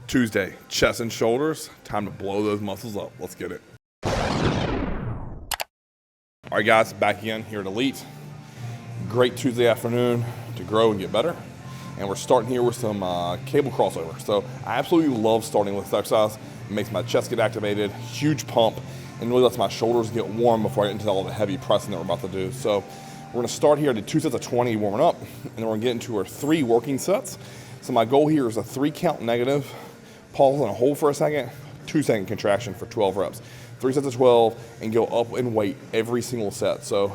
Tuesday, chest and shoulders. Time to blow those muscles up. Let's get it. All right, guys, back again here at Elite. Great Tuesday afternoon to grow and get better. And we're starting here with some cable crossover. So I absolutely love starting with this exercise. It makes my chest get activated, huge pump, and really lets my shoulders get warm before I get into all the heavy pressing that we're about to do. So we're gonna start here at 2 sets of 20 warming up, and then we're gonna get into our 3 working sets. So my goal here is a 3 count negative, pause and hold for a second, 2-second contraction for 12 reps. 3 sets of 12 and go up in weight every single set. So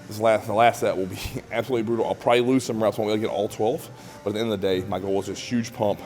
the last set will be absolutely brutal. I'll probably lose some reps, won't be able to get all 12, but at the end of the day, my goal is just huge pump.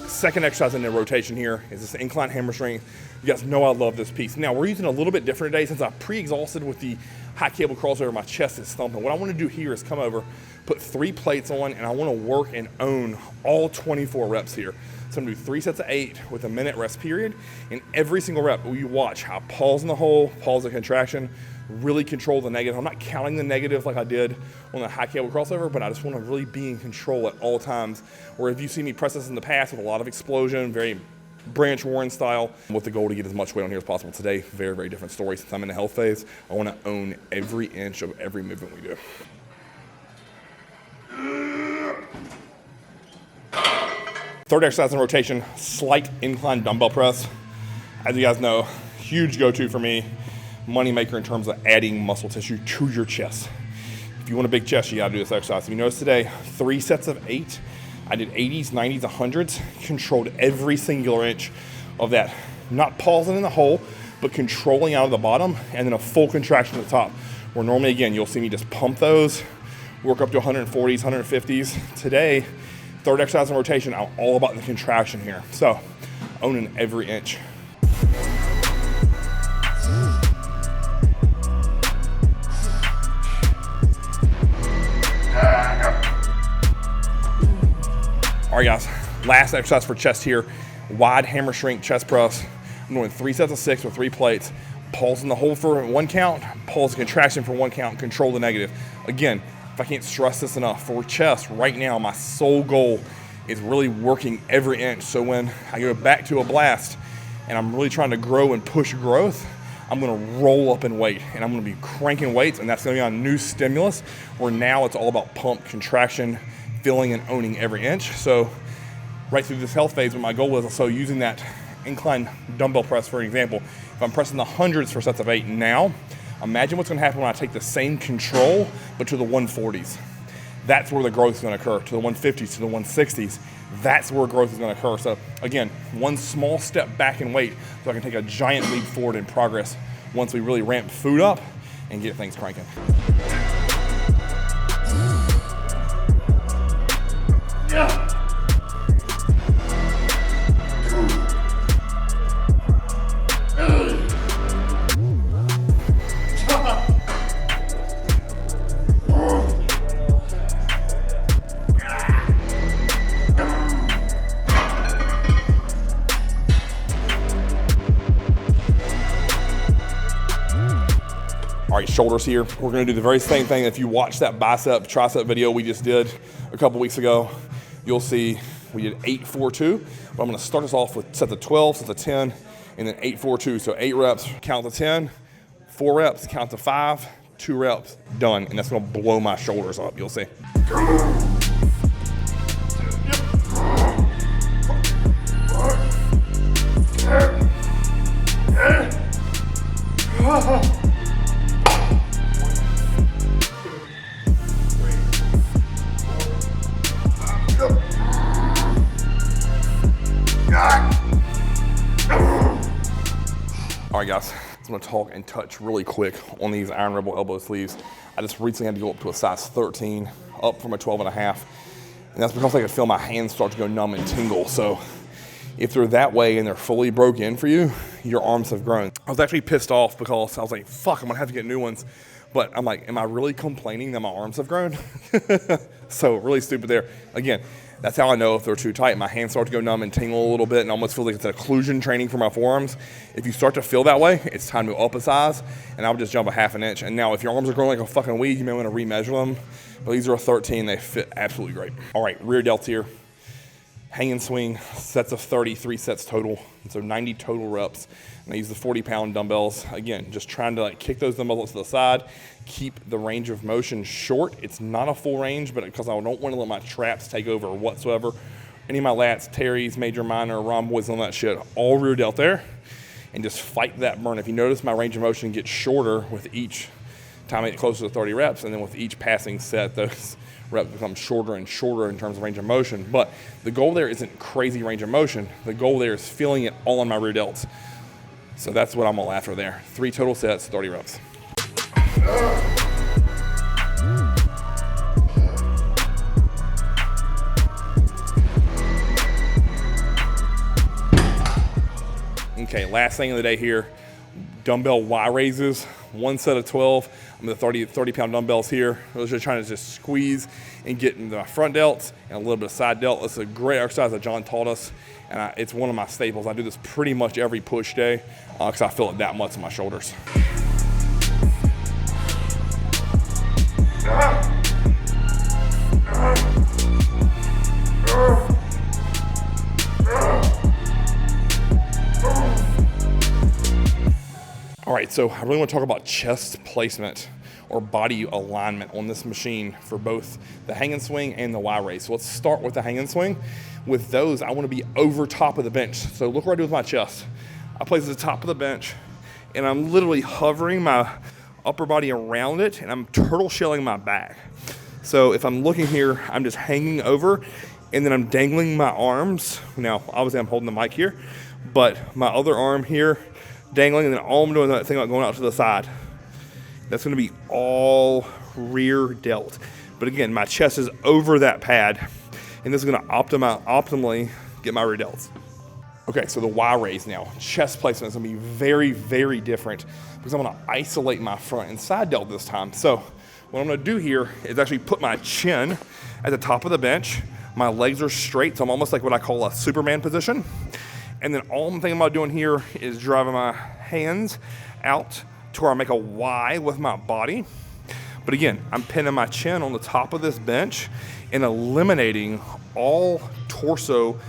Second exercise in the rotation here is this incline hamstring. You guys know I love this piece. Now we're using a little bit different today since I'm pre-exhausted with the high cable crossover. My chest is thumping. What I want to do here is come over, put 3 plates on, and I want to work and own all 24 reps here. So I'm gonna do 3 sets of 8 with a minute rest period. And every single rep, you watch how I pause in the hole, pause the contraction, really control the negative. I'm not counting the negative like I did on the high cable crossover, but I just want to really be in control at all times. Where if you see me press this in the past with a lot of explosion, very Branch Warren style, with the goal to get as much weight on here as possible. Today, very, very different story. Since I'm in the health phase, I want to own every inch of every movement we do. Third exercise in rotation, slight incline dumbbell press. As you guys know, huge go-to for me. Moneymaker in terms of adding muscle tissue to your chest. If you want a big chest, you gotta do this exercise. If you notice today, 3 sets of 8. I did 80s, 90s, 100s, controlled every singular inch of that. Not pausing in the hole, but controlling out of the bottom, and then a full contraction at the top. Where normally, again, you'll see me just pump those, work up to 140s, 150s. Today, third exercise in rotation, I'm all about the contraction here. So, owning every inch. All right, guys, last exercise for chest here, wide hammer strength chest press. I'm doing 3 sets of 6 with 3 plates, pulse in the hold for 1 count, pulse contraction for 1 count, control the negative. Again, if I can't stress this enough, for chest right now, my sole goal is really working every inch. So when I go back to a blast and I'm really trying to grow and push growth, I'm gonna roll up in weight and I'm gonna be cranking weights, and that's gonna be on new stimulus, where now it's all about pump, contraction, feeling and owning every inch. So right through this health phase, what my goal is, so using that incline dumbbell press for example, if I'm pressing the 100s for sets of 8 now, imagine what's gonna happen when I take the same control, but to the 140s. That's where the growth is gonna occur, to the 150s, to the 160s. That's where growth is gonna occur. So again, one small step back in weight, so I can take a giant leap forward in progress once we really ramp food up and get things cranking. Yeah. All right, shoulders here. We're gonna do the very same thing. If you watch that bicep, tricep video we just did a couple weeks ago, you'll see we did 8-4-2. But I'm gonna start us off with sets of 12, sets of 10, and then 8-4-2. So 8 reps, count to 10, 4 reps, count to 5, 2 reps, done. And that's gonna blow my shoulders up, you'll see. All right, guys, I'm gonna talk and touch really quick on these Iron Rebel elbow sleeves. I just recently had to go up to a size 13, up from a 12.5, and that's because I could feel my hands start to go numb and tingle. So if they're that way and they're fully broke in for you, your arms have grown. I was actually pissed off because I was like, fuck, I'm gonna have to get new ones. But I'm like, am I really complaining that my arms have grown? So really stupid there. Again, that's how I know if they're too tight. My hands start to go numb and tingle a little bit and almost feel like it's occlusion training for my forearms. If you start to feel that way, it's time to up a size, and I would just jump a half an inch. And now if your arms are growing like a fucking weed, you may want to remeasure them. But these are a 13, they fit absolutely great. All right, rear delts here. Hang and swing, sets of 30, 3 sets total. So 90 total reps. And I use the 40-pound dumbbells. Again, just trying to like kick those dumbbells to the side, keep the range of motion short. It's not a full range, but because I don't want to let my traps take over whatsoever. Any of my lats, teres, major, minor, rhomboids, all that shit, all rear delt there. And just fight that burn. If you notice, my range of motion gets shorter with each time I get closer to 30 reps, and then with each passing set, those reps become shorter and shorter in terms of range of motion. But the goal there isn't crazy range of motion. The goal there is feeling it all in my rear delts. So that's what I'm all after there. 3 total sets, 30 reps. Okay, last thing of the day here, dumbbell Y raises, 1 set of 12. I'm the 30-pound dumbbells here. I was just trying to just squeeze and get into my front delts and a little bit of side delt. This is a great exercise that John taught us, and it's one of my staples. I do this pretty much every push day because I feel it that much in my shoulders. All right, so I really want to talk about chest placement or body alignment on this machine for both the hang and swing and the Y raise. So let's start with the hang and swing. With those, I want to be over top of the bench. So look what I do with my chest. I place it at the top of the bench, and I'm literally hovering my upper body around it, and I'm turtle shelling my back. So if I'm looking here, I'm just hanging over, and then I'm dangling my arms. Now, obviously I'm holding the mic here, but my other arm here, dangling, and then all I'm doing is that thing about going out to the side. That's going to be all rear delt. But again, my chest is over that pad, and this is going to optimally get my rear delts. Okay, so the Y raise now. Chest placement is going to be very, very different because I'm going to isolate my front and side delt this time. So what I'm going to do here is actually put my chin at the top of the bench. My legs are straight, so I'm almost like what I call a Superman position. And then all I'm thinking about doing here is driving my hands out to where I make a Y with my body. But again, I'm pinning my chin on the top of this bench and eliminating all torso,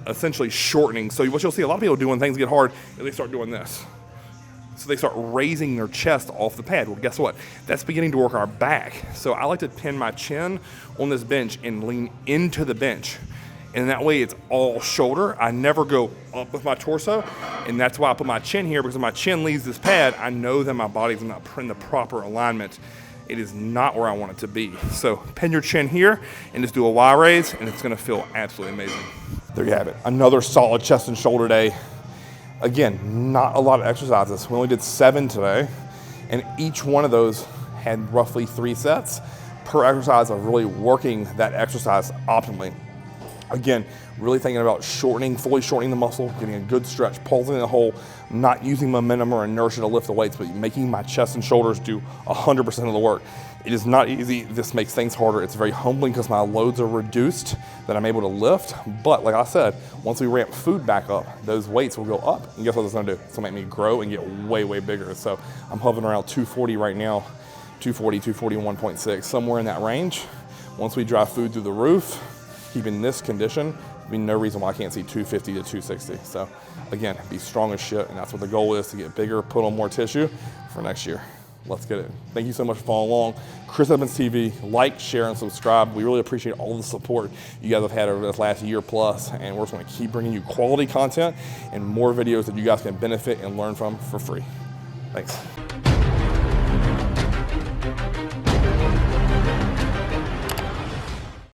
essentially shortening. So what you'll see a lot of people do when things get hard is they start doing this. So they start raising their chest off the pad. Well, guess what? That's beginning to work our back. So I like to pin my chin on this bench and lean into the bench. And that way it's all shoulder. I never go up with my torso. And that's why I put my chin here, because if my chin leaves this pad, I know that my body's not in the proper alignment. It is not where I want it to be. So pin your chin here and just do a Y raise, and it's gonna feel absolutely amazing. There you have it. Another solid chest and shoulder day. Again, not a lot of exercises. We only did 7 today, and each one of those had roughly 3 sets per exercise of really working that exercise optimally. Again, really thinking about fully shortening the muscle, getting a good stretch, pulsing in the hole, not using momentum or inertia to lift the weights, but making my chest and shoulders do 100% of the work. It is not easy. This makes things harder. It's very humbling because my loads are reduced that I'm able to lift. But like I said, once we ramp food back up, those weights will go up. And guess what it's gonna do? It's gonna make me grow and get way, way bigger. So I'm hovering around 240 right now, 240, 241.6, somewhere in that range. Once we drive food through the roof, keeping this condition, there'd be no reason why I can't see 250 to 260. So again, be strong as shit, and that's what the goal is, to get bigger, put on more tissue for next year. Let's get it. Thank you so much for following along. Chris Evans TV, like, share, and subscribe. We really appreciate all the support you guys have had over this last year plus, and we're just gonna keep bringing you quality content and more videos that you guys can benefit and learn from for free. Thanks.